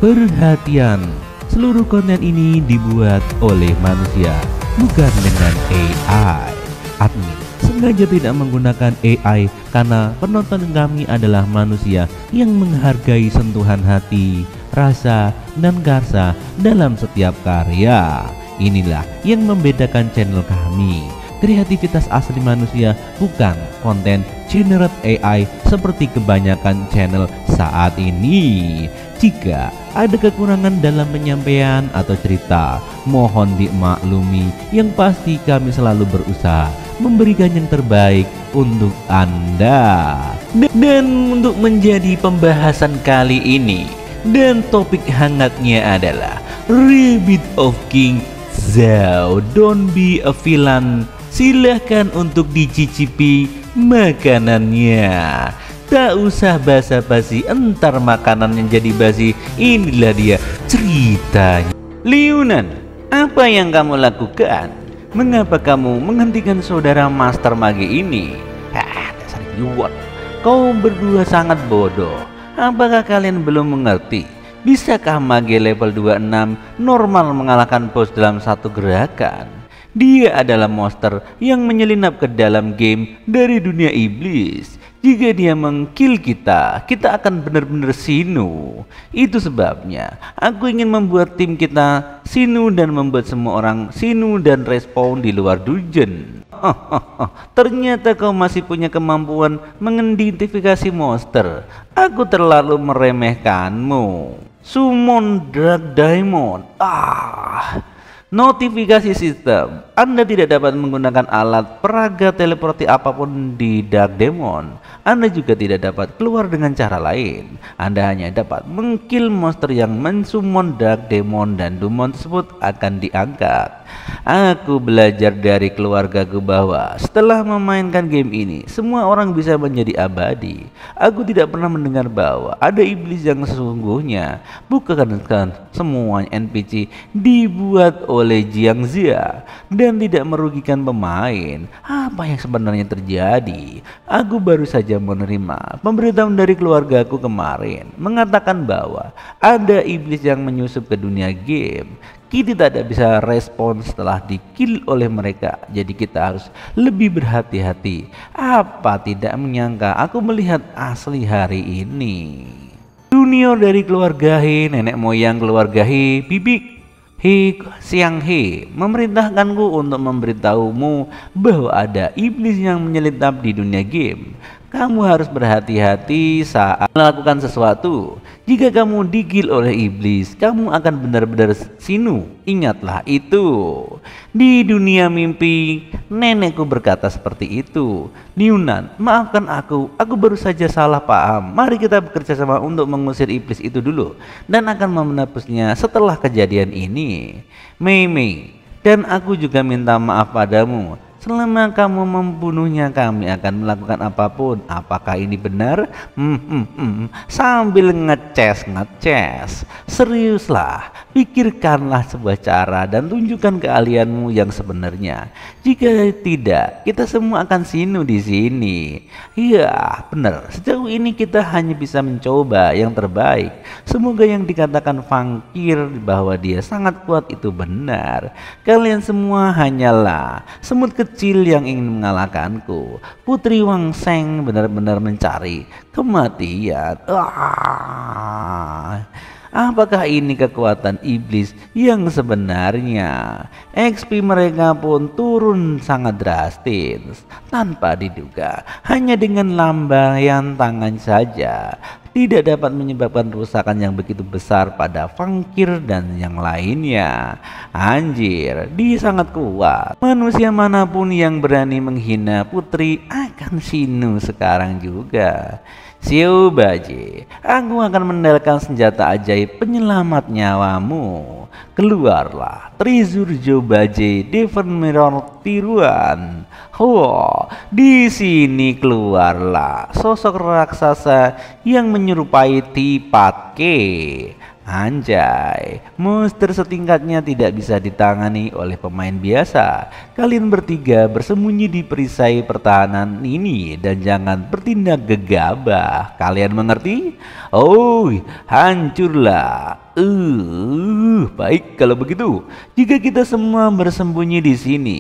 Perhatian, seluruh konten ini dibuat oleh manusia, bukan dengan AI. Admin sengaja tidak menggunakan AI karena penonton kami adalah manusia yang menghargai sentuhan hati, rasa, dan karsa dalam setiap karya. Inilah yang membedakan channel kami. Kreativitas asli manusia, bukan konten generate AI seperti kebanyakan channel saat ini. Jika ada kekurangan dalam penyampaian atau cerita, mohon dimaklumi. Yang pasti kami selalu berusaha memberikan yang terbaik untuk Anda. Dan untuk menjadi pembahasan kali ini, dan topik hangatnya adalah Rabbit of King Zhao Don't Be a Villain. Silahkan untuk dicicipi makanannya. Tak usah basa-basi, entar makanannya jadi basi. Inilah dia ceritanya. Liunan, apa yang kamu lakukan? Mengapa kamu menghentikan saudara Master Mage ini? Dasar Yuwon, kau berdua sangat bodoh. Apakah kalian belum mengerti? Bisakah Mage level 26 normal mengalahkan bos dalam satu gerakan? Dia adalah monster yang menyelinap ke dalam game dari dunia iblis. Jika dia mengkill kita akan benar-benar sinu. Itu sebabnya aku ingin membuat tim kita sinu dan membuat semua orang sinu dan respawn di luar dungeon. Ternyata kau masih punya kemampuan mengidentifikasi monster. Aku terlalu meremehkanmu. Summon Dark Diamond. Notifikasi sistem. Anda tidak dapat menggunakan alat peraga teleporti apapun di Dark Demon. Anda juga tidak dapat keluar dengan cara lain. Anda hanya dapat mengkill monster yang mensummon Dark Demon dan demon tersebut akan diangkat. Aku belajar dari keluargaku bahwa setelah memainkan game ini, semua orang bisa menjadi abadi. Aku tidak pernah mendengar bahwa ada iblis yang sesungguhnya. Bukan semua NPC dibuat oleh Jiang Zia dan tidak merugikan pemain. Apa yang sebenarnya terjadi? Aku baru saja menerima pemberitahuan dari keluargaku kemarin mengatakan bahwa ada iblis yang menyusup ke dunia game. Kita tidak bisa respon setelah dikill oleh mereka, jadi kita harus lebih berhati-hati. Apa tidak menyangka aku melihat asli hari ini. Junior dari keluarga He, nenek moyang keluarga He, Bibik He Siang He memerintahkanku untuk memberitahumu bahwa ada iblis yang menyelitap di dunia game. Kamu harus berhati-hati saat melakukan sesuatu. Jika kamu dikill oleh iblis, kamu akan benar-benar sinu. Ingatlah itu. Di dunia mimpi, nenekku berkata seperti itu. Liunan, maafkan aku baru saja salah paham. Mari kita bekerja sama untuk mengusir iblis itu dulu, dan akan menebusnya setelah kejadian ini. Mei Mei, dan aku juga minta maaf padamu. Selama kamu membunuhnya, kami akan melakukan apapun. Apakah ini benar? Sambil ngeces. Seriuslah, pikirkanlah sebuah cara dan tunjukkan keahlianmu yang sebenarnya. Jika tidak, kita semua akan sinu di sini. Iya, benar. Sejauh ini kita hanya bisa mencoba yang terbaik. Semoga yang dikatakan Fangkir bahwa dia sangat kuat itu benar. Kalian semua hanyalah semut kecil yang ingin mengalahkanku. Putri Wang Seng benar-benar mencari kematian. Apakah ini kekuatan iblis yang sebenarnya? XP mereka pun turun sangat drastis tanpa diduga. Hanya dengan lambaian tangan saja tidak dapat menyebabkan kerusakan yang begitu besar pada Fangkir dan yang lainnya. Anjir, dia sangat kuat. Manusia manapun yang berani menghina putri akan sinu sekarang juga. Xiao Baji, aku akan mendalkan senjata ajaib penyelamat nyawamu. Keluarlah, Trizur Baji, Devon Mirror Tiruan. Di sini keluarlah sosok raksasa yang menyerupai Tipake. Anjay, monster setingkatnya tidak bisa ditangani oleh pemain biasa. Kalian bertiga bersembunyi di perisai pertahanan ini dan jangan bertindak gegabah. Kalian mengerti? Oh, hancurlah. Baik kalau begitu. Jika kita semua bersembunyi di sini,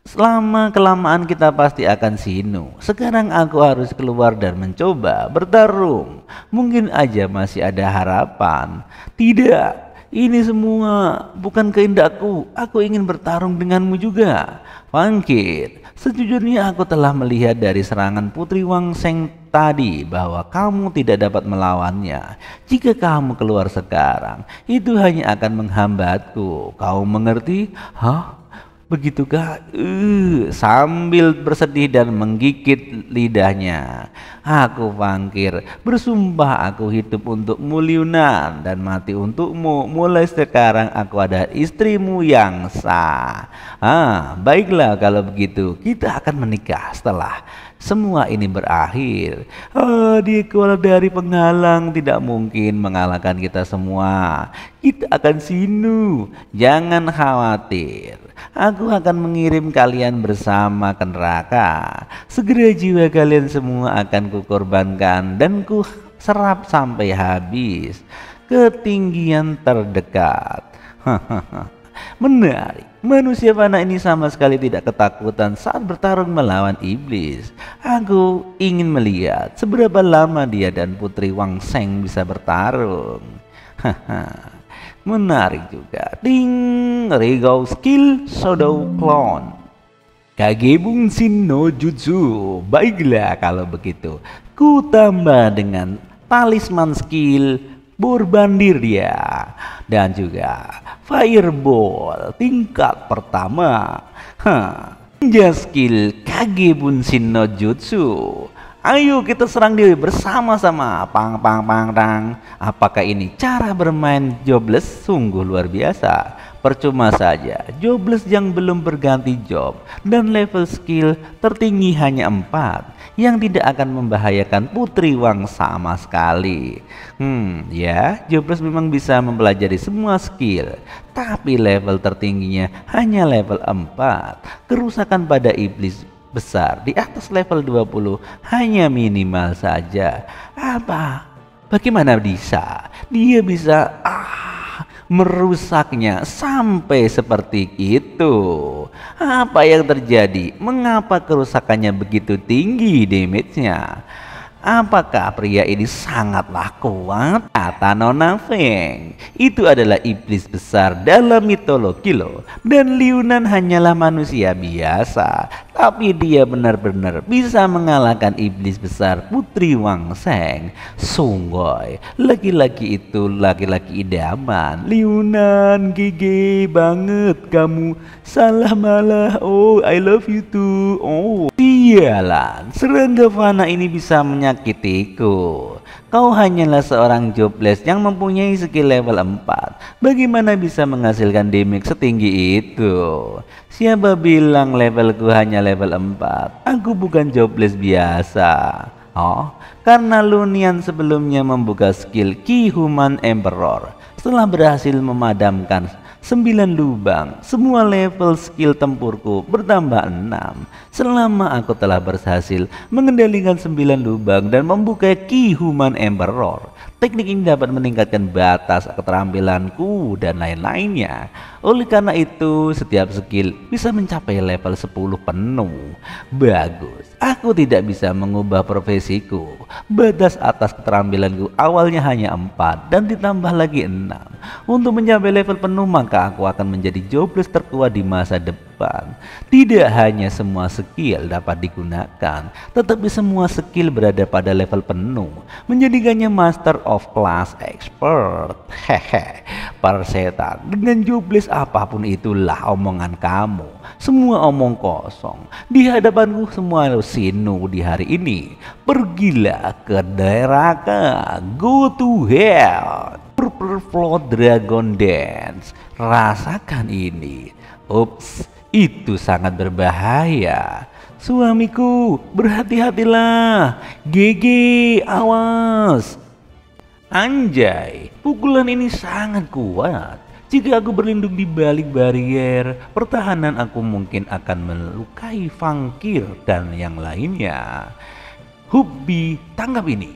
selama kelamaan kita pasti akan sinu. Sekarang aku harus keluar dan mencoba bertarung. Mungkin aja masih ada harapan. Tidak. Ini semua bukan kehendakku. Aku ingin bertarung denganmu juga. Bangkit. Sejujurnya aku telah melihat dari serangan Putri Wangseng tadi bahwa kamu tidak dapat melawannya. Jika kamu keluar sekarang, itu hanya akan menghambatku. Kau mengerti? Hah? Begitukah? Sambil bersedih dan menggigit lidahnya. Aku Fangkir, bersumpah aku hidup untukmu Liunan dan mati untukmu. Mulai sekarang aku adalah istrimu yang sah. Baiklah kalau begitu, kita akan menikah setelah semua ini berakhir. Dia keluar dari penghalang, tidak mungkin mengalahkan kita semua. Kita akan sinu, jangan khawatir. Aku akan mengirim kalian bersama ke neraka. Segera jiwa kalian semua akan kukorbankan dan ku serap sampai habis ketinggian terdekat. Menarik. Manusia fana ini sama sekali tidak ketakutan saat bertarung melawan iblis. Aku ingin melihat seberapa lama dia dan Putri Wangseng bisa bertarung. Menarik juga. Ding, Rigou skill Shadow Clone. Kagebungsin no Jutsu. Baiklah kalau begitu. Ku tambah dengan talisman skill Borbandir dia. Dan juga Fireball tingkat pertama. Ninja skill Kagebungsin no Jutsu. Ayo kita serang dia bersama-sama. Pang pang pang tang. Apakah ini cara bermain Jobless? Sungguh luar biasa. Percuma saja Jobless yang belum berganti job dan level skill tertinggi hanya 4 yang tidak akan membahayakan Putri Wang sama sekali. Ya, Jobless memang bisa mempelajari semua skill, tapi level tertingginya hanya level 4. Kerusakan pada iblis besar di atas level 20 hanya minimal saja. Bagaimana bisa? Dia bisa merusaknya sampai seperti itu. Apa yang terjadi? Mengapa kerusakannya begitu tinggi damage-nya? Apakah pria ini sangatlah kuat? Kata Nona Feng, itu adalah iblis besar dalam mitologi loh. Dan Liunan hanyalah manusia biasa, tapi dia benar-benar bisa mengalahkan iblis besar Putri Wangseng. Sungguh, laki-laki itu laki-laki idaman. Liunan, gigi banget kamu. Salah malah. Oh, I love you too. Oh, sialan, serangga fana ini bisa menyakitiku. Kau hanyalah seorang jobless yang mempunyai skill level 4. Bagaimana bisa menghasilkan damage setinggi itu? Siapa bilang levelku hanya level 4? Aku bukan jobless biasa. Karena Lunian sebelumnya membuka skill Ki Human Emperor. Setelah berhasil memadamkan 9 lubang, semua level skill tempurku bertambah 6. Selama aku telah berhasil mengendalikan 9 lubang dan membuka Ki Human Emperor, teknik ini dapat meningkatkan batas keterampilanku dan lain-lainnya. Oleh karena itu, setiap skill bisa mencapai level 10 penuh. Bagus, aku tidak bisa mengubah profesiku. Batas atas keterampilanku awalnya hanya 4 dan ditambah lagi 6. Untuk mencapai level penuh, maka aku akan menjadi jobless tertua di masa depan. Tidak hanya semua skill dapat digunakan, tetapi semua skill berada pada level penuh, menjadikannya Master of Class Expert. Para setan, dengan jobless apapun itulah omongan kamu. Semua omong kosong. Di hadapanku semua sinu di hari ini. Pergilah ke neraka. Go to hell. Purple Flood Dragon Dance. Rasakan ini. Ups, itu sangat berbahaya. Suamiku, berhati-hatilah. GG, awas. Anjay, pukulan ini sangat kuat. Jika aku berlindung di balik barier pertahanan, aku mungkin akan melukai Fangkir dan yang lainnya. Hubbi, tangkap ini.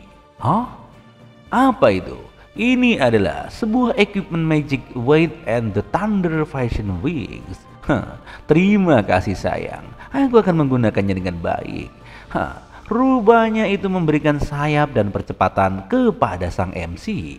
Apa itu? Ini adalah sebuah equipment magic weight and the thunder fashion wings. Terima kasih sayang, aku akan menggunakannya dengan baik. Rupanya itu memberikan sayap dan percepatan kepada sang MC.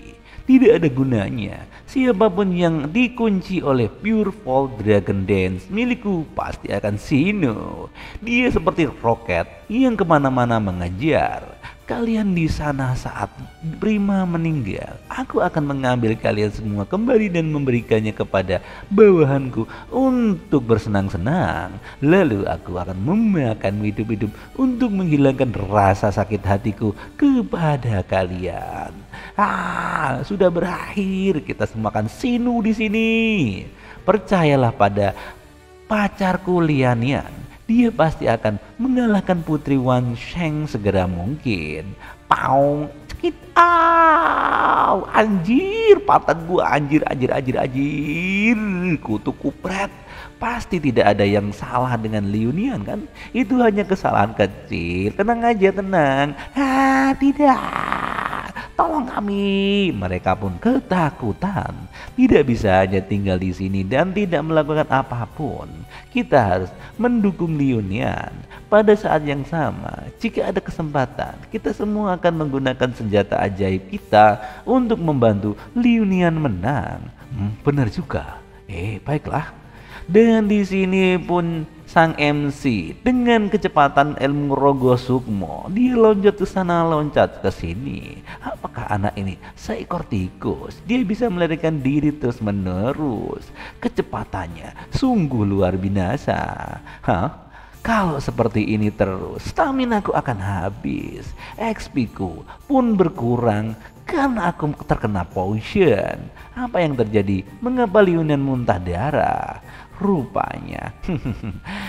Tidak ada gunanya. Siapapun yang dikunci oleh Pure Volt Dragon Dance milikku pasti akan sino. Dia seperti roket yang kemana-mana mengejar. Kalian di sana saat Prima meninggal, aku akan mengambil kalian semua kembali dan memberikannya kepada bawahanku untuk bersenang-senang. Lalu aku akan memakanmu hidup-hidup untuk menghilangkan rasa sakit hatiku kepada kalian. Sudah berakhir. Kita semua akan sinu di sini. Percayalah pada pacarku Lianian. Dia pasti akan mengalahkan Putri Wan Sheng segera mungkin. Paung, cekit, anjir, patah gua, anjir, kutu kupret. Pasti tidak ada yang salah dengan Liunian kan? Itu hanya kesalahan kecil. Tenang aja, tenang. Tidak. Tolong kami. Mereka pun ketakutan. Tidak bisa hanya tinggal di sini dan tidak melakukan apapun. Kita harus mendukung Liunian. Pada saat yang sama, jika ada kesempatan, kita semua akan menggunakan senjata ajaib kita untuk membantu Liunian menang. Benar juga. Baiklah. Dan di sini pun sang MC dengan kecepatan ilmu Rogo Sukmo, dia loncat ke sana, loncat ke sini. Apakah anak ini seekor tikus? Dia bisa melarikan diri terus menerus. Kecepatannya sungguh luar biasa. Kalau seperti ini terus, staminaku akan habis. XP ku pun berkurang karena aku terkena potion. Apa yang terjadi? Mengapa Liunian muntah darah? Rupanya,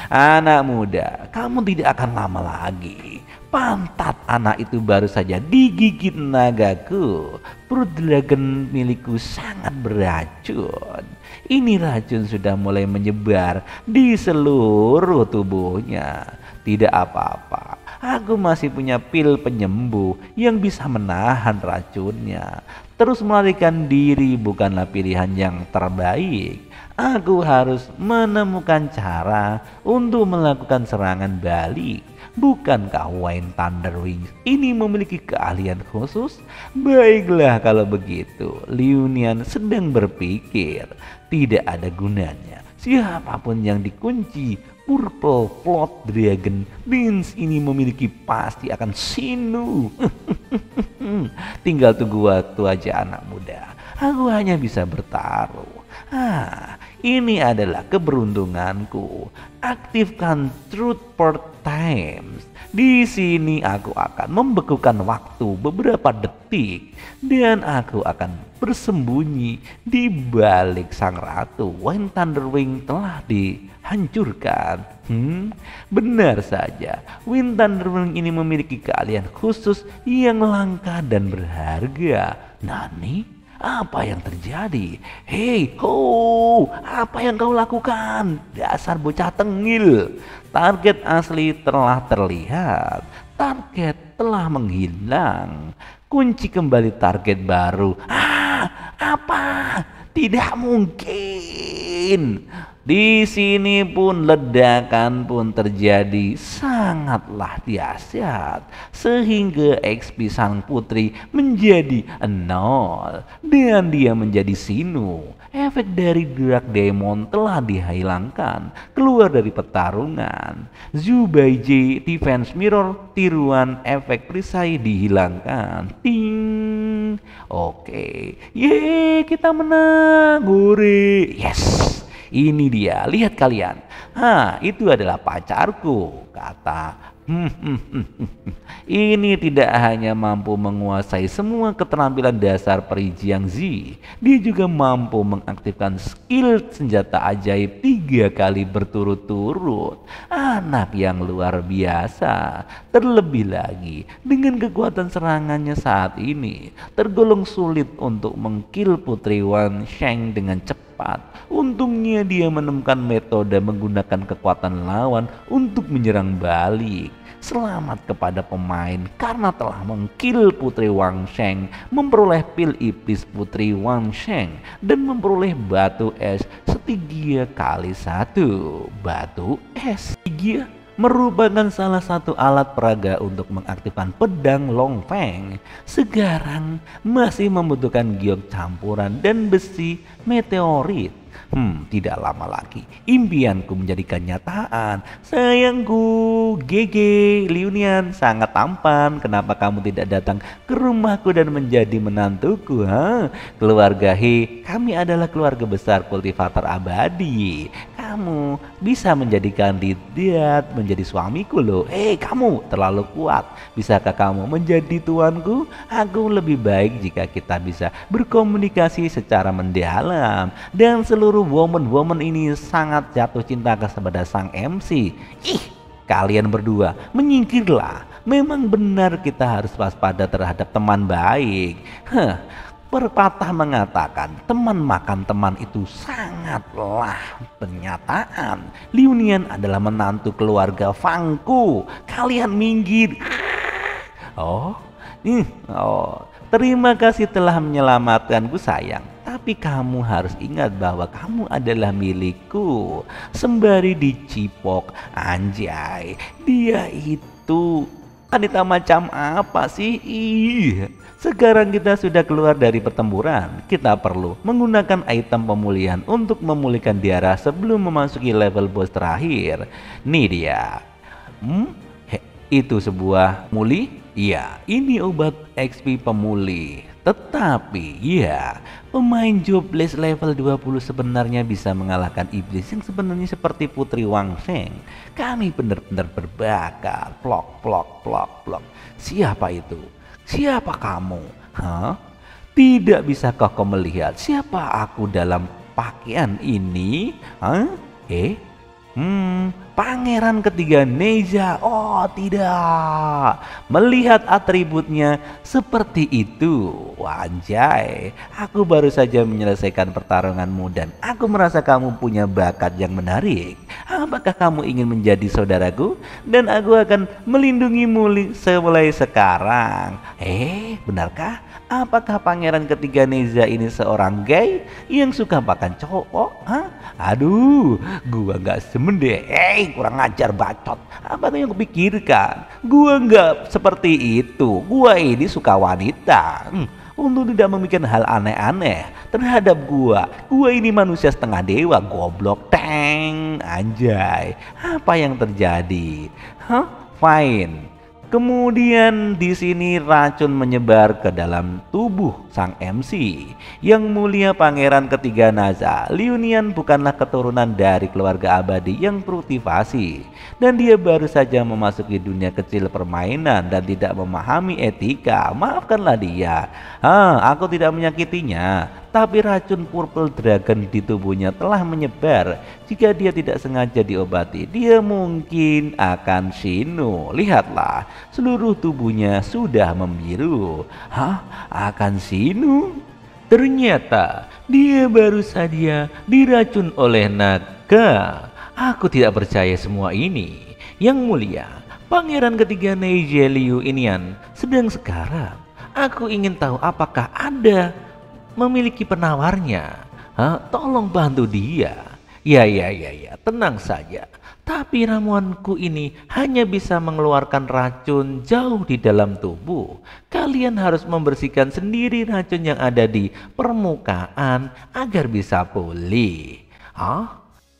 anak muda, kamu tidak akan lama lagi. Pantat anak itu baru saja digigit nagaku. Perut dragon milikku sangat beracun. Ini racun sudah mulai menyebar di seluruh tubuhnya. Tidak apa-apa, aku masih punya pil penyembuh yang bisa menahan racunnya. Terus melarikan diri bukanlah pilihan yang terbaik. Aku harus menemukan cara untuk melakukan serangan balik. Bukankah Wayne Thunderwings ini memiliki keahlian khusus? Baiklah kalau begitu. Liunian sedang berpikir. Tidak ada gunanya. Siapapun yang dikunci Purple Float Dragon Beans ini memiliki pasti akan sinu. Tinggal tunggu waktu aja anak muda. Aku hanya bisa bertaruh. Ini adalah keberuntunganku. Aktifkan Truth per Times. Di sini aku akan membekukan waktu beberapa detik dan aku akan bersembunyi di balik sang ratu. Wayne Thunderwing telah dihancurkan. Benar saja, Wayne Thunderwing ini memiliki keahlian khusus yang langka dan berharga. Nani? Apa yang terjadi? Apa yang kau lakukan? Dasar bocah tengil. Target asli telah terlihat. Target telah menghilang. Kunci kembali target baru. Apa? Tidak mungkin. Di sini pun ledakan pun terjadi sangatlah dahsyat sehingga XP sang putri menjadi 0 dan dia menjadi sinu. Efek dari Drak Demon telah dihilangkan keluar dari pertarungan. Zubaiji Defense Mirror tiruan efek perisai dihilangkan. Ting. Oke. Kita menang. Hore. Yes. Ini dia, lihat kalian. Itu adalah pacarku, kata. Ini tidak hanya mampu menguasai semua keterampilan dasar peri Jiangzi, dia juga mampu mengaktifkan skill senjata ajaib 3 kali berturut-turut. Anak yang luar biasa. Terlebih lagi, dengan kekuatan serangannya saat ini, tergolong sulit untuk mengkill Putri Wan Sheng dengan cepat. Untungnya dia menemukan metode menggunakan kekuatan lawan untuk menyerang balik. Selamat kepada pemain karena telah mengkill Putri Wang Sheng, memperoleh pil iblis Putri Wang Sheng, dan memperoleh batu es setinggi kali 1 batu es. Tigia merupakan salah satu alat peraga untuk mengaktifkan pedang Long Feng. Sekarang masih membutuhkan giok campuran dan besi meteorit. Tidak lama lagi impianku menjadi kenyataan. Sayangku, GG Liunian sangat tampan. Kenapa kamu tidak datang ke rumahku dan menjadi menantuku? Keluarga He, kami adalah keluarga besar kultivator abadi. Kamu bisa menjadi kandidat menjadi suamiku loh. Kamu terlalu kuat. Bisakah kamu menjadi tuanku? Aku lebih baik jika kita bisa berkomunikasi secara mendalam. Dan seluruh woman ini sangat jatuh cinta kepada sang MC. Kalian berdua menyingkirlah. Memang benar kita harus waspada terhadap teman baik. Pepatah mengatakan teman makan teman itu sangatlah kenyataan. Liunian adalah menantu keluarga Fangku. Kalian minggir. Terima kasih telah menyelamatkanku sayang. Tapi kamu harus ingat bahwa kamu adalah milikku. Sembari dicipok, anjay, dia itu wanita macam apa sih? Sekarang kita sudah keluar dari pertempuran. Kita perlu menggunakan item pemulihan untuk memulihkan darah sebelum memasuki level boss terakhir. Nih dia. Itu sebuah muli? Ya, ini obat XP pemulih. Tetapi ya, pemain jobless level 20 sebenarnya bisa mengalahkan iblis yang sebenarnya seperti Putri Wang Sheng. Kami benar-benar berbakat. Plok. Siapa itu? Siapa kamu? Tidak bisakah kau melihat siapa aku dalam pakaian ini? Pangeran ketiga Neja. Oh tidak, melihat atributnya seperti itu. Anjay, aku baru saja menyelesaikan pertarunganmu dan aku merasa kamu punya bakat yang menarik. Apakah kamu ingin menjadi saudaraku? Dan aku akan melindungimu mulai sekarang. Benarkah? Apakah pangeran ketiga Neza ini seorang gay yang suka makan cowok? Aduh, gua nggak semen deh. Kurang ajar bacot. Apa yang kupikirkan? Gua nggak seperti itu. Gua ini suka wanita. Untuk tidak memikirkan hal aneh-aneh terhadap gua ini manusia setengah dewa. Goblok, teng, anjay. Apa yang terjadi? Fine. Kemudian di sini racun menyebar ke dalam tubuh sang MC. Yang mulia pangeran ketiga Naza, Liunian bukanlah keturunan dari keluarga abadi yang kultivasi, dan dia baru saja memasuki dunia kecil permainan dan tidak memahami etika. Maafkanlah dia. Aku tidak menyakitinya, tapi racun Purple Dragon di tubuhnya telah menyebar. Jika dia tidak sengaja diobati, dia mungkin akan sinu. Lihatlah, seluruh tubuhnya sudah membiru. Akan sinu? Ternyata dia baru saja diracun oleh naga. Aku tidak percaya semua ini. Yang mulia, pangeran ketiga Neija Liunian sedang sekarat. Aku ingin tahu apakah Anda memiliki penawarnya. Tolong bantu dia. Ya, tenang saja. Tapi ramuanku ini hanya bisa mengeluarkan racun jauh di dalam tubuh. Kalian harus membersihkan sendiri racun yang ada di permukaan agar bisa pulih.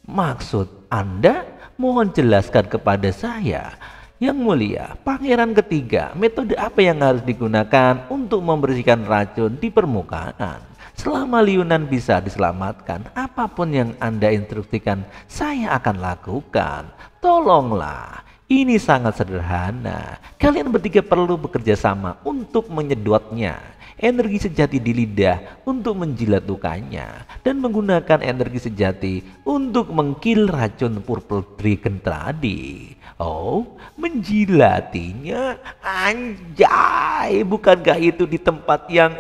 Maksud Anda? Mohon jelaskan kepada saya. Yang mulia, pangeran ketiga, metode apa yang harus digunakan untuk membersihkan racun di permukaan? Selama Liunan bisa diselamatkan, apapun yang Anda instruksikan, saya akan lakukan. Tolonglah, ini sangat sederhana. Kalian bertiga perlu bekerja sama untuk menyedotnya. Energi sejati di lidah untuk menjilat lukanya, dan menggunakan energi sejati untuk mengkill racun Purple Dragon tadi. Menjilatinya? Anjay, bukankah itu di tempat yang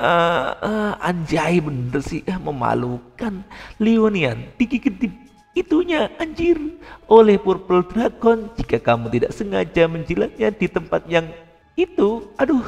anjay bener sih, memalukan. Liunian digigit itunya anjir, oleh Purple Dragon. Jika kamu tidak sengaja menjilatnya di tempat yang itu, aduh,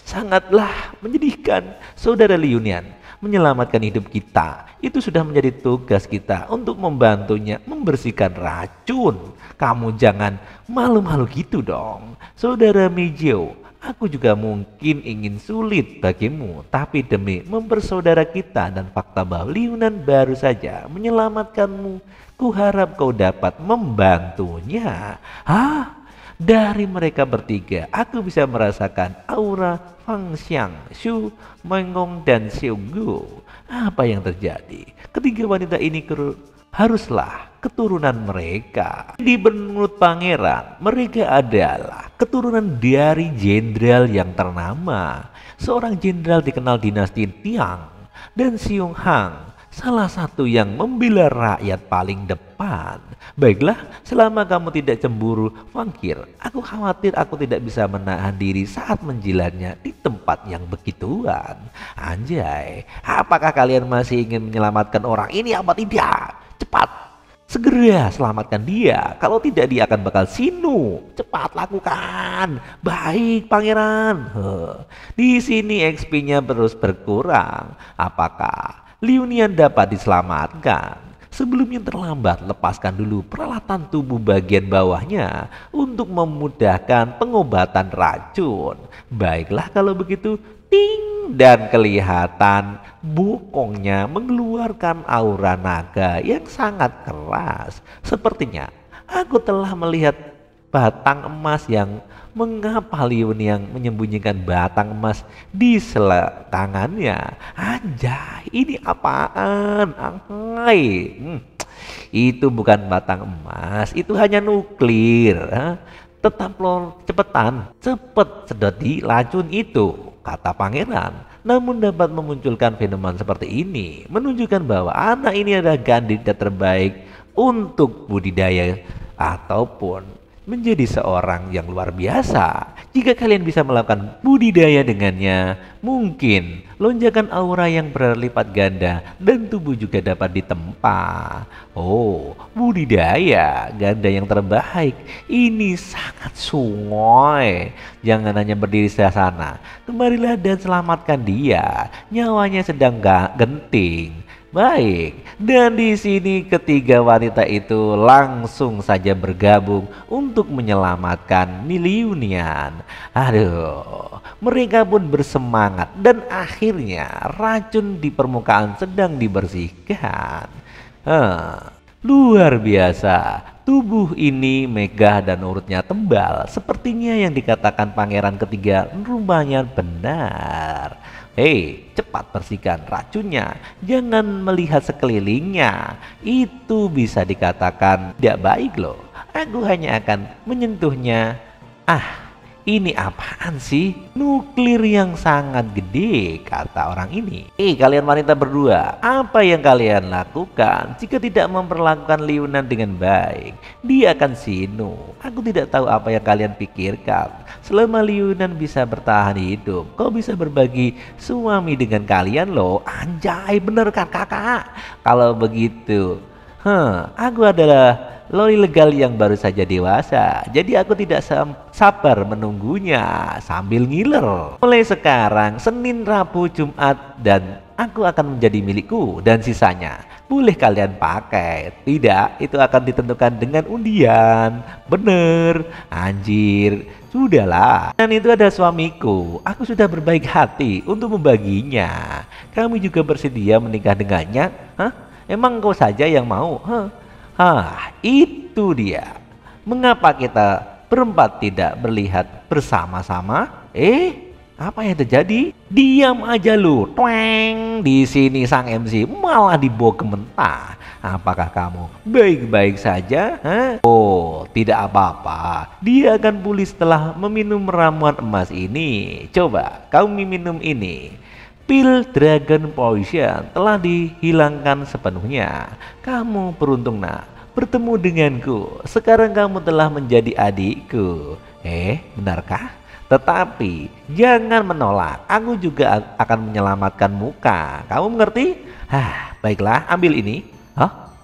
sangatlah menyedihkan. Saudara Liunian, menyelamatkan hidup kita itu sudah menjadi tugas kita untuk membantunya membersihkan racun. Kamu jangan malu-malu gitu dong. Saudara Meijio, aku juga mungkin ingin sulit bagimu, tapi demi mempersaudara kita dan fakta bahwa Liunan baru saja menyelamatkanmu, kuharap kau dapat membantunya. Hah? Dari mereka bertiga, aku bisa merasakan aura Fang Xiang, Shu, Mengong, dan Xionggu. Apa yang terjadi? Ketiga wanita ini haruslah keturunan mereka. Di menurut pangeran, mereka adalah keturunan dari jenderal yang ternama. Seorang jenderal dikenal dinasti Tiang dan Xiong Hang, salah satu yang membela rakyat paling depan. Baiklah, selama kamu tidak cemburu, Fangkir, aku khawatir aku tidak bisa menahan diri saat menjilatnya di tempat yang begituan. Anjay, apakah kalian masih ingin menyelamatkan orang ini apa tidak? Cepat, segera selamatkan dia. Kalau tidak, dia akan bakal sinu. Cepat lakukan. Baik, pangeran. Di sini XP-nya terus berkurang. Apakah Liunian dapat diselamatkan? Sebelumnya terlambat, lepaskan dulu peralatan tubuh bagian bawahnya untuk memudahkan pengobatan racun. Baiklah kalau begitu, ting, dan kelihatan bokongnya mengeluarkan aura naga yang sangat keras. Sepertinya aku telah melihat batang emas yang mengapa Liun yang menyembunyikan batang emas di tangannya. Anjay, ini apaan? Anjay, itu bukan batang emas, itu hanya nuklir. Tetap lo cepetan, cepet sedot di racun itu, kata pangeran. Namun dapat memunculkan fenomena seperti ini menunjukkan bahwa anak ini adalah kandidat terbaik untuk budidaya ataupun menjadi seorang yang luar biasa. Jika kalian bisa melakukan budidaya dengannya, mungkin lonjakan aura yang berlipat ganda dan tubuh juga dapat ditempa. Oh, budidaya ganda yang terbaik ini sangat sungguh. Jangan hanya berdiri di sana, kembalilah dan selamatkan dia. Nyawanya sedang genting. Baik, dan di sini ketiga wanita itu langsung saja bergabung untuk menyelamatkan Liunian. Aduh, mereka pun bersemangat dan akhirnya racun di permukaan sedang dibersihkan. Luar biasa, tubuh ini megah dan urutnya tebal. Sepertinya yang dikatakan pangeran ketiga rupanya benar. Hei, cepat bersihkan racunnya. Jangan melihat sekelilingnya. Itu bisa dikatakan tidak baik loh. Aku hanya akan menyentuhnya. Ini apaan sih? Nuklir yang sangat gede, kata orang ini. Kalian wanita berdua, apa yang kalian lakukan jika tidak memperlakukan Liunan dengan baik? Dia akan sinu. Aku tidak tahu apa yang kalian pikirkan. Selama Liunan bisa bertahan hidup, kau bisa berbagi suami dengan kalian loh. Anjay, bener kan kakak? Kalau begitu, aku adalah loli legal yang baru saja dewasa, jadi aku tidak sabar menunggunya sambil ngiler. Mulai sekarang, Senin, Rabu, Jumat, dan aku akan menjadi milikku, dan sisanya boleh kalian pakai. Tidak, itu akan ditentukan dengan undian. Bener, anjir, sudahlah. Dan itu ada suamiku, aku sudah berbaik hati untuk membaginya. Kamu juga bersedia menikah dengannya? Emang kau saja yang mau? Itu dia. Mengapa kita berempat tidak berlihat bersama-sama? Apa yang terjadi? Diam aja lu. Tweng. Di sini sang MC malah dibawa ke mentah. Apakah kamu baik-baik saja? Oh, tidak apa-apa. Dia akan pulih setelah meminum ramuan emas ini. Coba kamu minum ini. Pil Dragon Poison telah dihilangkan sepenuhnya. Kamu beruntung nak, bertemu denganku. Sekarang kamu telah menjadi adikku. Benarkah? Tetapi jangan menolak. Aku juga akan menyelamatkan muka. Kamu mengerti? Baiklah, ambil ini.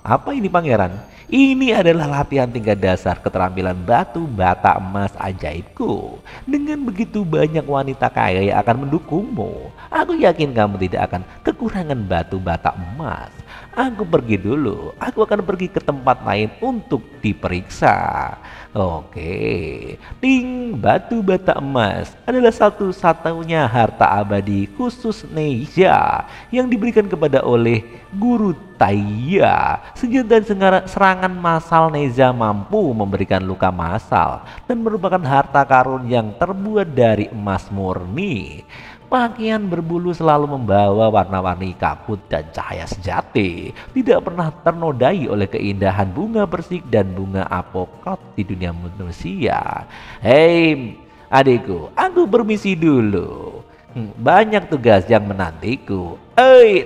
Apa ini pangeran? Ini adalah latihan tingkat dasar keterampilan batu bata emas ajaibku. Dengan begitu banyak wanita kaya yang akan mendukungmu. Aku yakin kamu tidak akan kekurangan batu bata emas. Aku pergi dulu. Aku akan pergi ke tempat lain untuk diperiksa. Oke, ting, batu bata emas adalah satu-satunya harta abadi khusus Neja yang diberikan kepada oleh Guru Taiya. Senjata dan serangan massal Neza mampu memberikan luka massal dan merupakan harta karun yang terbuat dari emas murni. Pakaian berbulu selalu membawa warna-warni kabut dan cahaya sejati, tidak pernah ternodai oleh keindahan bunga persik dan bunga aprikot di dunia manusia. Hei adikku, aku permisi dulu. Banyak tugas yang menantiku.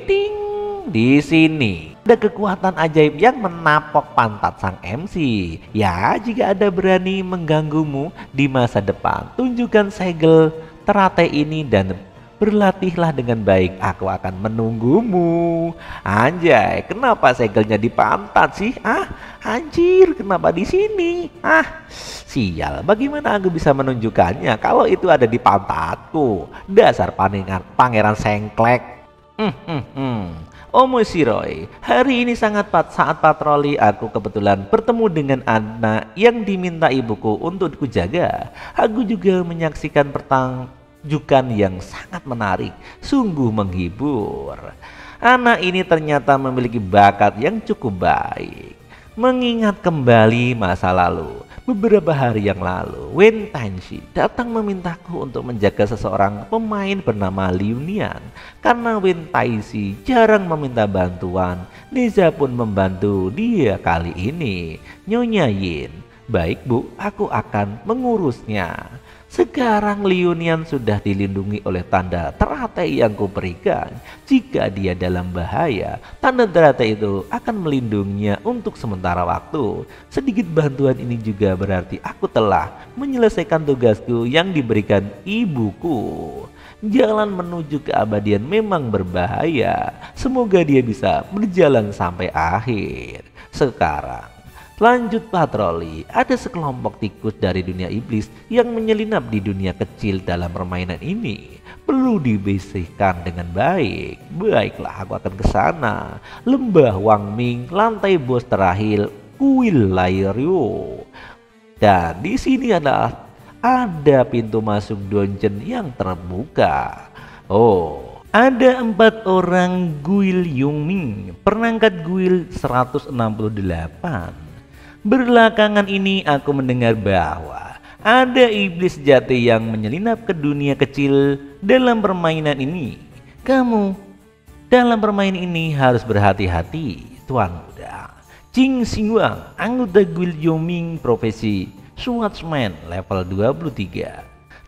Ting, di sini ada kekuatan ajaib yang menapok pantat sang MC. Ya, jika ada berani mengganggumu di masa depan, tunjukkan segel teratai ini dan berlatihlah dengan baik, aku akan menunggumu. Anjay, kenapa segelnya di pantat sih? Anjir, kenapa di sini? Sial, bagaimana aku bisa menunjukkannya kalau itu ada di pantatku? Dasar pangeran sengklek. Omoshiroi, hari ini saat patroli aku kebetulan bertemu dengan anak yang diminta ibuku untuk kujaga. Aku juga menyaksikan perjumpaan yang sangat menarik, sungguh menghibur. Anak ini ternyata memiliki bakat yang cukup baik. Mengingat kembali masa lalu, beberapa hari yang lalu, Wen Tanshi datang memintaku untuk menjaga seseorang pemain bernama Liu Nian. Karena Wen Tanshi jarang meminta bantuan, Neza pun membantu dia kali ini. Nyonya Yin, baik bu, aku akan mengurusnya. Sekarang Liu Nian sudah dilindungi oleh tanda teratai yang kuberikan. Jika dia dalam bahaya, tanda teratai itu akan melindunginya untuk sementara waktu. Sedikit bantuan ini juga berarti aku telah menyelesaikan tugasku yang diberikan ibuku. Jalan menuju keabadian memang berbahaya. Semoga dia bisa berjalan sampai akhir. Sekarang lanjut patroli, ada sekelompok tikus dari dunia iblis yang menyelinap di dunia kecil dalam permainan ini. Perlu dibersihkan dengan baik. Baiklah, aku akan ke sana. Lembah Wangming, lantai bos terakhir, kuil Lairio. Dan di sini ada pintu masuk dungeon yang terbuka. Ada 4 orang guil Yongming, perangkat guil 168. Belakangan ini aku mendengar bahwa ada iblis sejati yang menyelinap ke dunia kecil dalam permainan ini. Kamu dalam permainan ini harus berhati-hati, tuan muda. Jing Xingwang, anggota guild Yongming profesi swordsman level 23.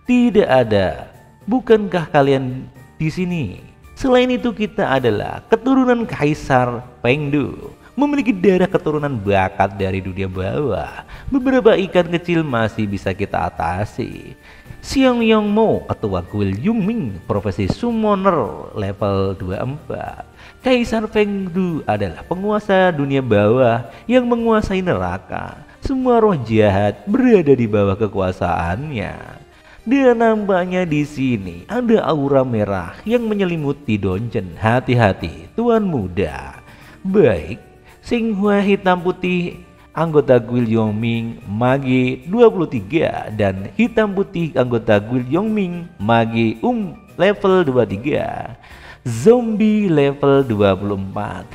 Tidak ada. Bukankah kalian di sini? Selain itu kita adalah keturunan Kaisar Pengdu, memiliki darah keturunan bakat dari dunia bawah. Beberapa ikan kecil masih bisa kita atasi. Xiong Yong Mo, ketua guild Yongming, profesi summoner level 24. Kaisar Pengdu adalah penguasa dunia bawah yang menguasai neraka. Semua roh jahat berada di bawah kekuasaannya. Dan nampaknya di sini ada aura merah yang menyelimuti dungeon. Hati-hati, tuan muda. Baik, Xinghua hitam putih anggota guild Yongming Mage 23 dan hitam putih anggota guild Yongming Mage level 23. Zombie level 24.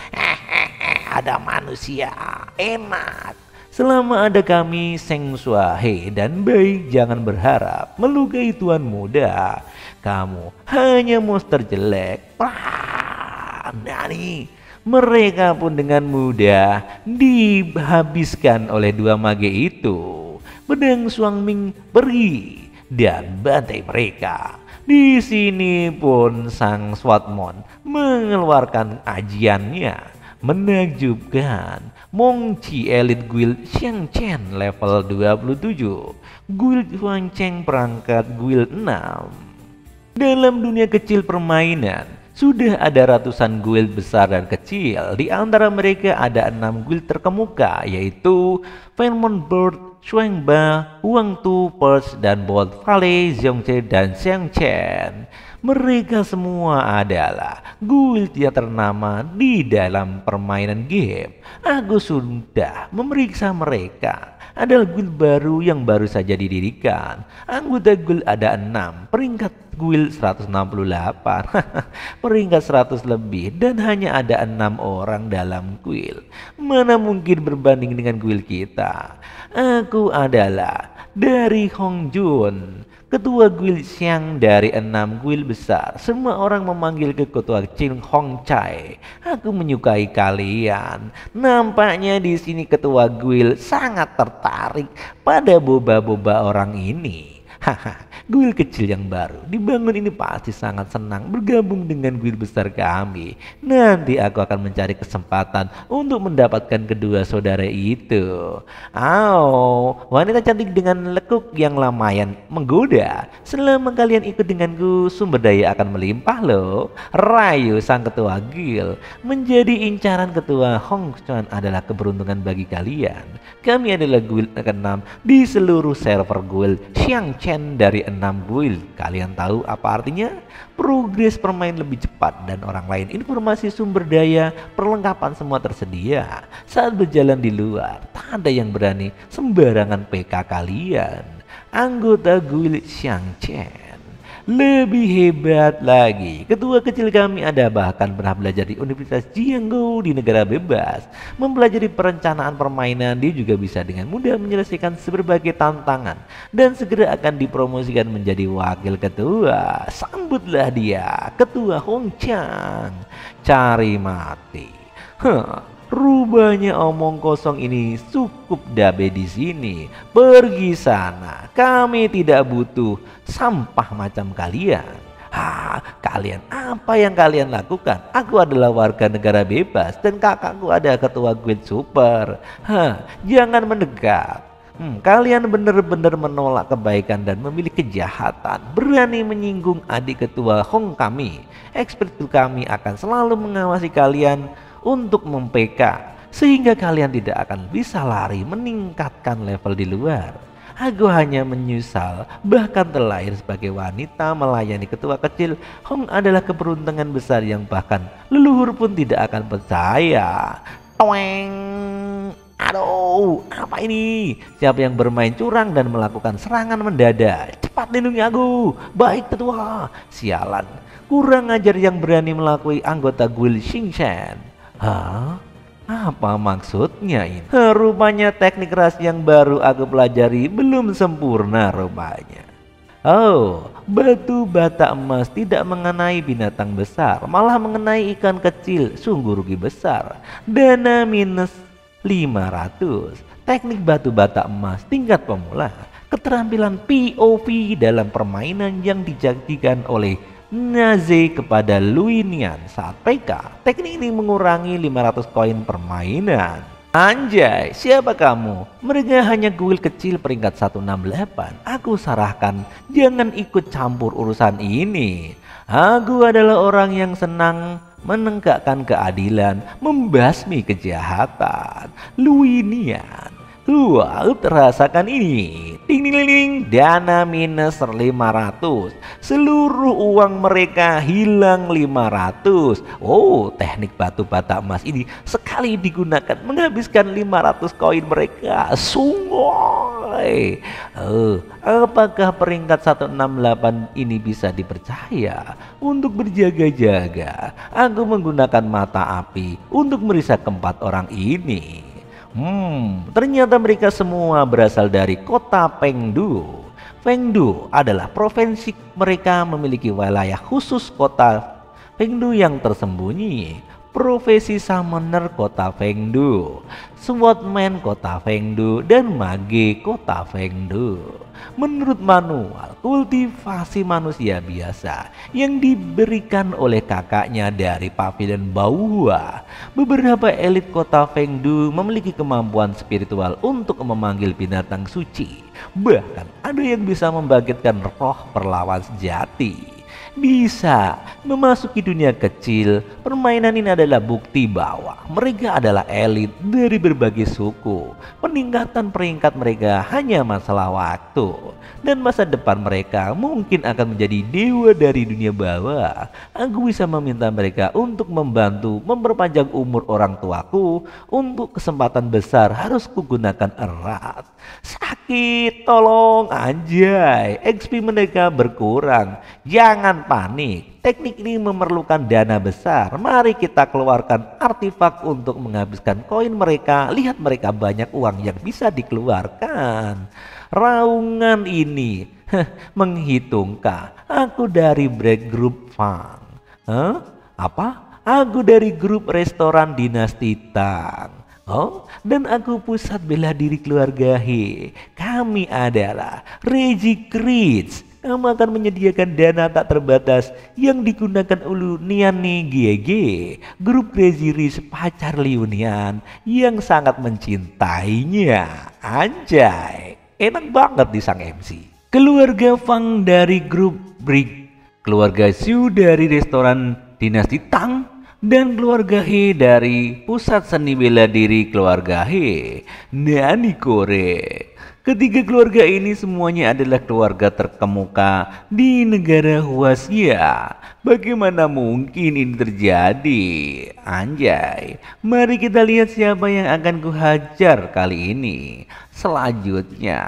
Ada manusia, enak. Selama ada kami Seng Suahe dan baik, jangan berharap melukai tuan muda. Kamu hanya monster jelek. Nani. Mereka pun dengan mudah dihabiskan oleh 2 mage itu. Pedang Suangming pergi dan bantai mereka. Di sini pun sang Swatmon mengeluarkan ajiannya. Menakjubkan. Mongchi Elite Guild Xiang Chen level 27. Guild Huang Cheng perangkat guild 6. Dalam dunia kecil permainan, Sudah ada ratusan guild besar dan kecil. Di antara mereka ada 6 guild terkemuka, yaitu Phenmon Bird, Shuangba, Huangtu, Perch, dan Bolt Valley, Zhongche, dan Xiangchen. Mereka semua adalah guild yang ternama di dalam permainan game. Aku sudah memeriksa mereka. Adalah guild baru yang baru saja didirikan. Anggota guild ada 6, peringkat guild 168, peringkat 100 lebih, dan hanya ada 6 orang dalam guild. Mana mungkin berbanding dengan guild kita. Aku adalah dari Hongjun, ketua guild Xiang dari 6 guild besar. Semua orang memanggil ke ketua Qin Hongcai. Aku menyukai kalian. Nampaknya di sini ketua guild sangat tertarik pada boba-boba orang ini. Haha, guild kecil yang baru dibangun ini pasti sangat senang bergabung dengan guild besar kami. Nanti aku akan mencari kesempatan untuk mendapatkan kedua saudara itu. Wanita cantik dengan lekuk yang lumayan menggoda. Selama kalian ikut denganku, sumber daya akan melimpah loh. Rayu sang ketua guild. Menjadi incaran ketua Hong Chuan adalah keberuntungan bagi kalian. Kami adalah guild ke-6 di seluruh server guild Xiangchen dari 6 guild. Kalian tahu apa artinya? Progres permain lebih cepat dan orang lain. Informasi sumber daya, perlengkapan semua tersedia. Saat berjalan di luar, tak ada yang berani sembarangan PK kalian. Anggota guild Xiangchen lebih hebat lagi. Ketua kecil kami ada bahkan pernah belajar di Universitas Jiangsu di negara bebas. Mempelajari perencanaan permainan, dia juga bisa dengan mudah menyelesaikan berbagai tantangan dan segera akan dipromosikan menjadi wakil ketua. Sambutlah dia, Ketua Hong Chang. Cari mati. Rubahnya omong kosong ini cukup dabe di sini. Pergi sana. Kami tidak butuh sampah macam kalian. Kalian apa yang kalian lakukan? Aku adalah warga negara bebas dan kakakku ada ketua guild super. Jangan mendekat. Kalian benar-benar menolak kebaikan dan memilih kejahatan. Berani menyinggung adik ketua Hong kami. Ekspertu kami akan selalu mengawasi kalian untuk mem-PK sehingga kalian tidak akan bisa lari meningkatkan level di luar. Aku hanya menyesal bahkan terlahir sebagai wanita melayani ketua kecil. Hong adalah keberuntungan besar yang bahkan leluhur pun tidak akan percaya. Toeng. Aduh, apa ini? Siapa yang bermain curang dan melakukan serangan mendadak? Cepat lindungi aku. Baik ketua. Sialan, kurang ajar yang berani melakui anggota guild Xingshan. Apa maksudnya ini? Rupanya teknik rahasia yang baru aku pelajari belum sempurna rupanya. Batu bata emas tidak mengenai binatang besar, malah mengenai ikan kecil. Sungguh rugi besar. Dana minus 500. Teknik batu bata emas tingkat pemula. Keterampilan POV dalam permainan yang dijanjikan oleh Naze kepada Luinian saat PK. Teknik ini mengurangi 500 koin permainan. Anjay, siapa kamu? Mereka hanya guild kecil peringkat 168. Aku sarahkan, jangan ikut campur urusan ini. Aku adalah orang yang senang menegakkan keadilan, membasmi kejahatan. Luinian. Rasakan ini. Ding ding ding, dana minus 500. Seluruh uang mereka hilang 500. Teknik batu bata emas ini sekali digunakan menghabiskan 500 koin mereka. Sungguh. Apakah peringkat 168 ini bisa dipercaya? Untuk berjaga-jaga, aku menggunakan mata api untuk merisap keempat orang ini. Ternyata mereka semua berasal dari kota Pengdu. Pengdu adalah provinsi, mereka memiliki wilayah khusus. Kota Pengdu yang tersembunyi. Profesi summoner kota Pengdu, swordman kota Pengdu, dan mage kota Pengdu. Menurut manual kultivasi manusia biasa yang diberikan oleh kakaknya dari pavilion bawah, beberapa elit kota Pengdu memiliki kemampuan spiritual untuk memanggil binatang suci. Bahkan ada yang bisa membangkitkan roh perlawan sejati. bisa memasuki dunia kecil. Permainan ini adalah bukti bahwa mereka adalah elit dari berbagai suku. Peningkatan peringkat mereka hanya masalah waktu, dan masa depan mereka mungkin akan menjadi dewa dari dunia bawah. Aku bisa meminta mereka untuk membantu memperpanjang umur orang tuaku. Untuk kesempatan besar harus kugunakan erat. Sakit, tolong, anjay. XP mereka berkurang. Jangan panik. Teknik ini memerlukan dana besar. Mari kita keluarkan artefak untuk menghabiskan koin mereka. Lihat mereka banyak uang yang bisa dikeluarkan. Raungan ini menghitungkan. Aku dari Break Group Fang. Apa? Aku dari grup restoran Dinasti Tang. Oh, dan aku pusat bela diri keluarga He. Kami adalah Reggie Creeds. Kamu akan menyediakan dana tak terbatas yang digunakan oleh Niani GG, grup Crazy Rich pacar Liunian yang sangat mencintainya. Anjay, enak banget di sang MC. Keluarga Fang dari grup Brick, keluarga Xu dari restoran Dinasti Tang, dan keluarga He dari pusat seni bela diri keluarga He, Nani Kore. Ketiga keluarga ini semuanya adalah keluarga terkemuka di negara Huaxia. Bagaimana mungkin ini terjadi? Anjay, mari kita lihat siapa yang akan kuhajar kali ini. Selanjutnya,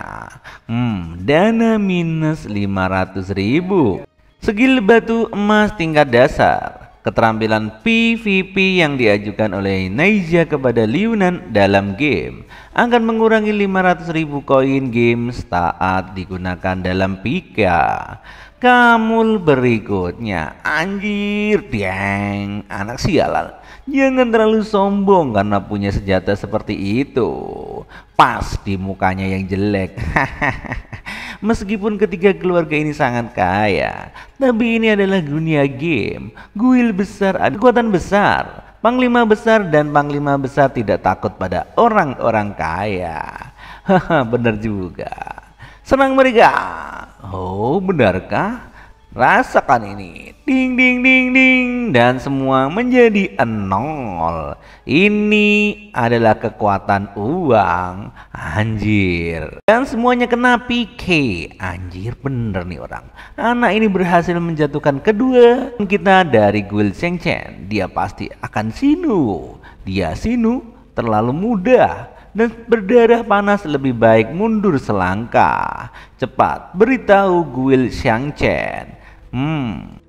dana minus 500.000. Skill batu emas tingkat dasar. Keterampilan PvP yang diajukan oleh Naija kepada Liunan dalam game akan mengurangi 500.000 koin game saat digunakan dalam Pika. Kamul berikutnya, anjir, dieng, anak sialan. Jangan terlalu sombong karena punya senjata seperti itu. Pas di mukanya yang jelek. Meskipun ketiga keluarga ini sangat kaya, tapi ini adalah dunia game. Guild besar ada kekuatan besar. Panglima besar dan panglima besar tidak takut pada orang-orang kaya. Haha, benar juga. Senang mereka. Oh, benarkah? Rasakan ini. Ding ding ding ding, dan semua menjadi 0. Ini adalah kekuatan uang. Anjir. Dan semuanya kena PK. Anjir, bener nih orang. Anak ini berhasil menjatuhkan kedua kita dari Guild Shengchen. Dia pasti akan sinu. Dia sinu terlalu mudah dan berdarah panas, lebih baik mundur selangkah. Cepat beritahu Guild Shengchen.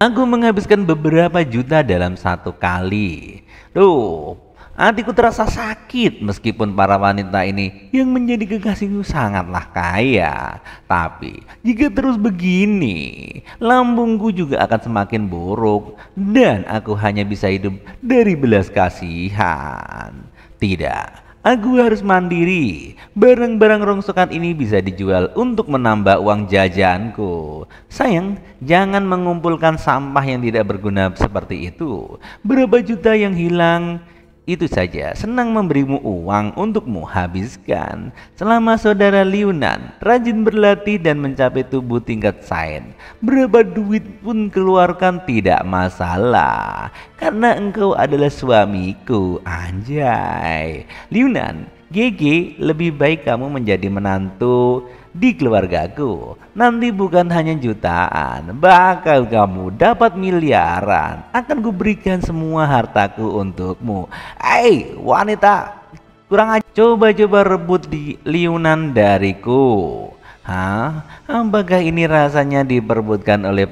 Aku menghabiskan beberapa juta dalam satu kali. Duh, hatiku terasa sakit meskipun para wanita ini yang menjadi kekasihku sangatlah kaya. Tapi jika terus begini, lambungku juga akan semakin buruk dan aku hanya bisa hidup dari belas kasihan. Tidak. Aku harus mandiri. Barang-barang rongsokan ini bisa dijual untuk menambah uang jajanku. Sayang, jangan mengumpulkan sampah yang tidak berguna seperti itu. Berapa juta yang hilang? Itu saja, senang memberimu uang untukmu habiskan. Selama saudara Liunan rajin berlatih dan mencapai tubuh tingkat sains, berapa duit pun keluarkan tidak masalah. Karena engkau adalah suamiku, anjay. Liunan, GG, lebih baik kamu menjadi menantu di keluargaku. Nanti bukan hanya jutaan, bakal kamu dapat miliaran. Akan kuberikan semua hartaku untukmu. Hei wanita, kurang aja. Coba-coba rebut di Liunan dariku. Hah? Apakah ini rasanya diperbutkan oleh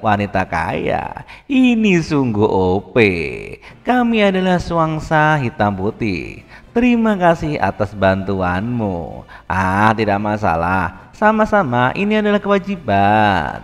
wanita kaya? Ini sungguh OP. Kami adalah Swangsa hitam putih. Terima kasih atas bantuanmu. Tidak masalah. Sama-sama, ini adalah kewajiban.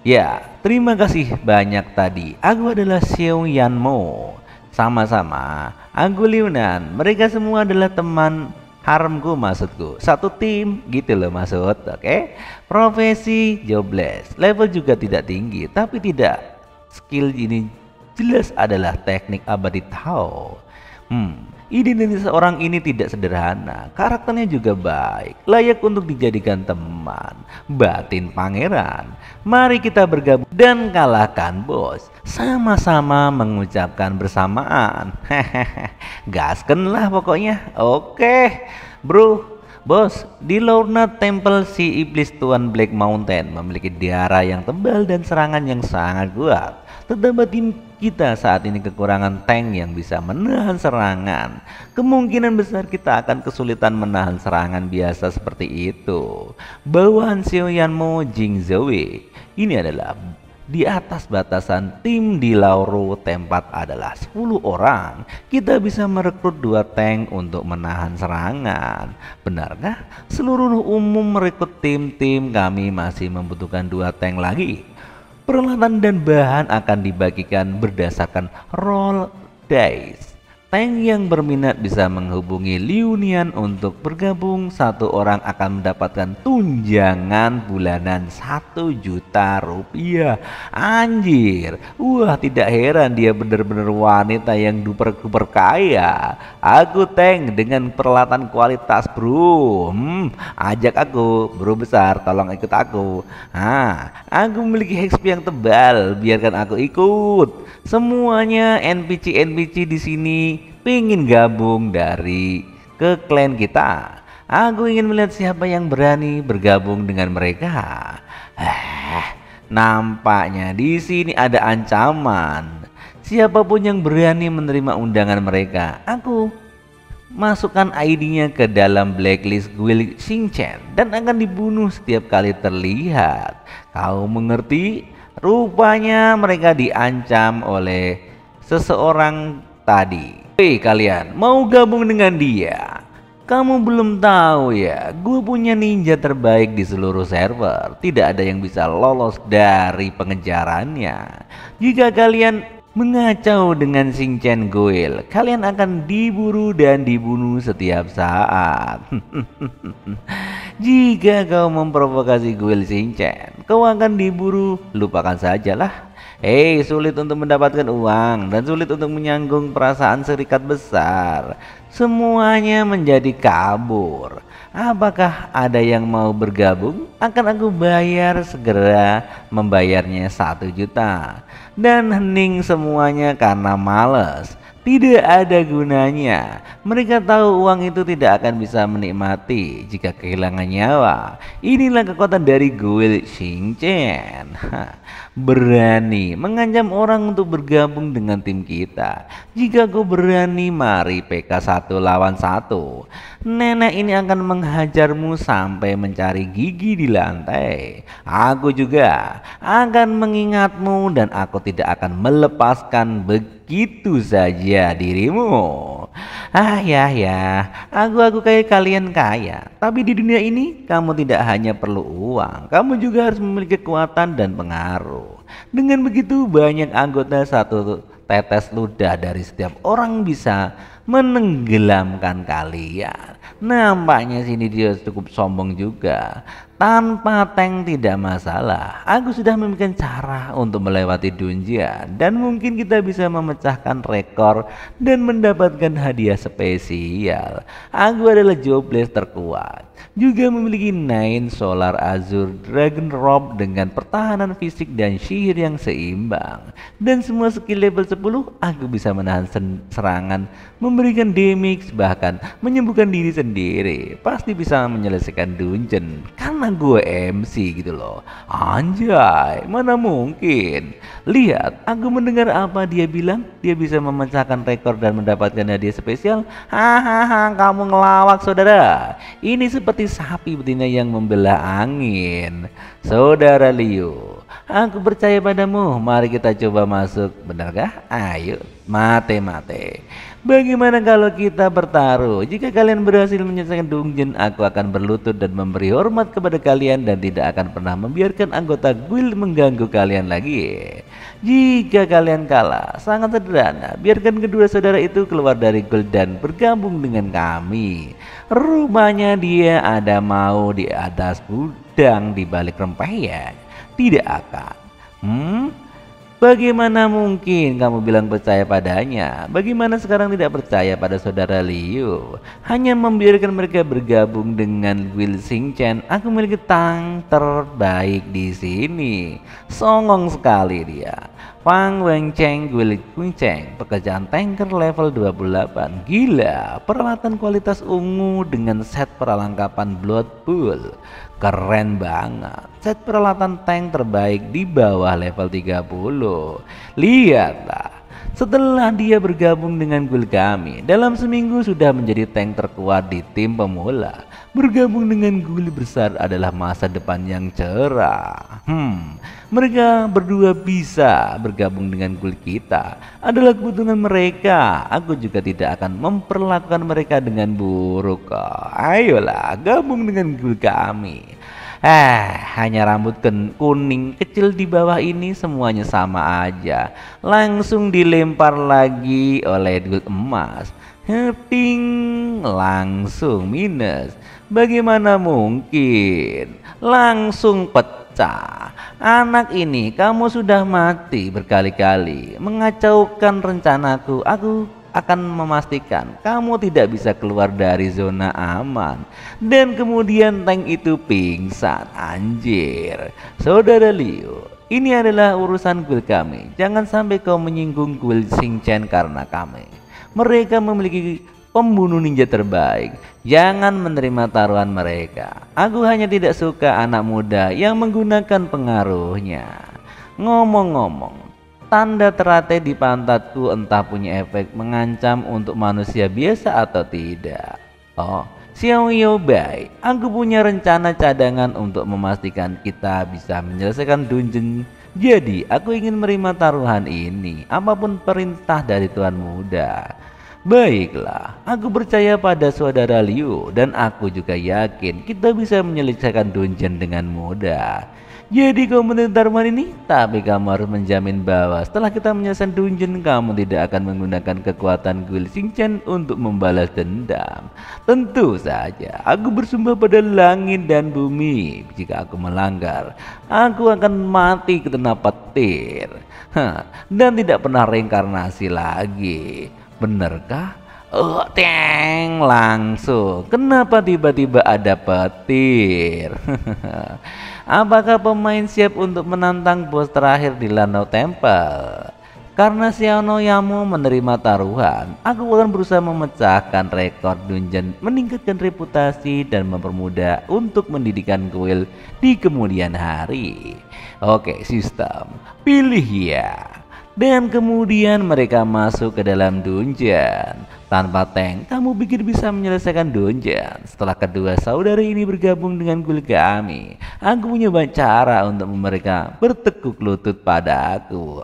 Ya, terima kasih banyak tadi. Aku adalah Xiao Yanmo. Sama-sama. Aku Liunan. Mereka semua adalah teman haremku, maksudku. Satu tim gitu loh maksud. Oke. Profesi jobless. Level juga tidak tinggi, tapi tidak. Skill ini jelas adalah teknik abadi Tao. Ide dari seorang ini tidak sederhana, karakternya juga baik, layak untuk dijadikan teman, batin pangeran. Mari kita bergabung dan kalahkan bos, sama-sama mengucapkan bersamaan. Hehehe, gaskenlah pokoknya. Oke, bro. Bos, di Lorna Temple si iblis Tuan Black Mountain memiliki darah yang tebal dan serangan yang sangat kuat. Tetapi tim kita saat ini kekurangan tank yang bisa menahan serangan. Kemungkinan besar kita akan kesulitan menahan serangan biasa seperti itu. Bawahan Xiaoyanmo Jingzhou ini adalah di atas batasan tim di Lauro tempat adalah 10 orang. Kita bisa merekrut 2 tank untuk menahan serangan. Benarkah? Seluruh umum merekrut tim-tim kami masih membutuhkan 2 tank lagi. Peralatan dan bahan akan dibagikan berdasarkan roll dice. Tank yang berminat bisa menghubungi Liu Nian untuk bergabung. 1 orang akan mendapatkan tunjangan bulanan 1 juta rupiah. Anjir, wah tidak heran dia benar-benar wanita yang duper kaya. Aku tank dengan peralatan kualitas bro. Ajak aku bro besar, tolong ikut aku. Aku memiliki HP yang tebal, biarkan aku ikut. Semuanya NPC di sini pingin gabung ke klan kita. Aku ingin melihat siapa yang berani bergabung dengan mereka. Nampaknya di sini ada ancaman. Siapapun yang berani menerima undangan mereka, aku masukkan ID-nya ke dalam blacklist guild Xingchen dan akan dibunuh setiap kali terlihat. Kau mengerti? Rupanya mereka diancam oleh seseorang tadi. Hei kalian, mau gabung dengan dia? Kamu belum tahu ya, gue punya ninja terbaik di seluruh server. Tidak ada yang bisa lolos dari pengejarannya. Jika kalian mengacau dengan Xingchen Guild, kalian akan diburu dan dibunuh setiap saat. Jika kau memprovokasi Guild Xingchen, kau akan diburu. Lupakan sajalah. Sulit untuk mendapatkan uang dan sulit untuk menyanggung perasaan serikat besar. Semuanya menjadi kabur. Apakah ada yang mau bergabung? Akan aku bayar, segera membayarnya 1 juta. Dan hening semuanya karena males. Tidak ada gunanya. Mereka tahu uang itu tidak akan bisa menikmati jika kehilangan nyawa. Inilah kekuatan dari Guild Xingchen. Berani mengancam orang untuk bergabung dengan tim kita. Jika kau berani, mari PK 1 lawan 1. Nenek ini akan menghajarmu sampai mencari gigi di lantai. Aku juga akan mengingatmu dan aku tidak akan melepaskan begitu saja dirimu. Aku kayak kalian kaya. Tapi di dunia ini kamu tidak hanya perlu uang, kamu juga harus memiliki kekuatan dan pengaruh. Dengan begitu banyak anggota, 1 tetes ludah dari setiap orang bisa menenggelamkan kalian. Nampaknya sini dia cukup sombong juga. Tanpa tank tidak masalah. Aku sudah memikirkan cara untuk melewati dungeon dan mungkin kita bisa memecahkan rekor dan mendapatkan hadiah spesial. Aku adalah jobless terkuat. Juga memiliki 9 Solar Azure Dragon Robe dengan pertahanan fisik dan sihir yang seimbang. Dan semua skill level 10, aku bisa menahan serangan, memberikan damage, bahkan menyembuhkan diri sendiri. Pasti bisa menyelesaikan dungeon karena gue MC gitu loh. Anjay, mana mungkin. Lihat, aku mendengar apa dia bilang. Dia bisa memecahkan rekor dan mendapatkan hadiah spesial. Kamu ngelawak saudara. Ini seperti sapi betina yang membelah angin. Saudara Liu, aku percaya padamu. Mari kita coba masuk. Benarkah? Ayo, mate. Bagaimana kalau kita bertaruh? Jika kalian berhasil menyelesaikan dungeon, aku akan berlutut dan memberi hormat kepada kalian dan tidak akan pernah membiarkan anggota guild mengganggu kalian lagi. Jika kalian kalah, sangat sederhana. Biarkan kedua saudara itu keluar dari guild dan bergabung dengan kami. Rupanya dia ada mau di atas gudang di balik rempeyek. Tidak akan. Bagaimana mungkin kamu bilang percaya padanya? Bagaimana sekarang tidak percaya pada saudara Liu? Hanya membiarkan mereka bergabung dengan Guild Xingchen. Aku memiliki tank terbaik di sini. Songong sekali dia. Fang Wencheng Guild Xingchen, pekerjaan tanker level 28. Gila, peralatan kualitas ungu dengan set perlengkapan Blood Pool. Keren banget. Set peralatan tank terbaik di bawah level 30. Lihatlah, setelah dia bergabung dengan guild kami, dalam seminggu sudah menjadi tank terkuat di tim pemula. Bergabung dengan guild besar adalah masa depan yang cerah. Mereka berdua bisa bergabung dengan guild kita. Adalah kebutuhan mereka. Aku juga tidak akan memperlakukan mereka dengan buruk kok. Ayolah, gabung dengan guild kami. Hanya rambut kuning kecil di bawah ini semuanya sama aja. Langsung dilempar lagi oleh guild emas. Ting, langsung minus. Bagaimana mungkin? Langsung pecah. Anak ini, kamu sudah mati berkali-kali, mengacaukan rencanaku. Aku akan memastikan kamu tidak bisa keluar dari zona aman. Dan kemudian tank itu pingsan. Anjir, saudara Liu, ini adalah urusan guild kami. Jangan sampai kau menyinggung guild Xingchen karena kami. Mereka memiliki pembunuh ninja terbaik. Jangan menerima taruhan mereka. Aku hanya tidak suka anak muda yang menggunakan pengaruhnya. Ngomong-ngomong, tanda teratai di pantatku entah punya efek mengancam untuk manusia biasa atau tidak. Oh, Xiao Bai, aku punya rencana cadangan untuk memastikan kita bisa menyelesaikan dungeon. Jadi, aku ingin menerima taruhan ini, apapun perintah dari Tuan Muda. Baiklah, aku percaya pada saudara Liu dan aku juga yakin kita bisa menyelesaikan dungeon dengan mudah. Jadi kau menerima taruhan ini, tapi kamu harus menjamin bahwa setelah kita menyelesaikan dungeon, kamu tidak akan menggunakan kekuatan Guild Xingchen untuk membalas dendam. Tentu saja, aku bersumpah pada langit dan bumi, jika aku melanggar, aku akan mati kena petir. Dan tidak pernah reinkarnasi lagi. Benarkah? Langsung. Kenapa tiba-tiba ada petir? Apakah pemain siap untuk menantang bos terakhir di Lanao Temple? Karena Xiao Yamu menerima taruhan, aku akan berusaha memecahkan rekor dungeon, meningkatkan reputasi dan mempermudah untuk mendirikan guild di kemudian hari. Oke, sistem. Pilih ya. Dan kemudian mereka masuk ke dalam dungeon. Tanpa tank, kamu pikir bisa menyelesaikan dungeon? Setelah kedua saudari ini bergabung dengan guild kami, aku punya banyak cara untuk mereka bertekuk lutut pada aku.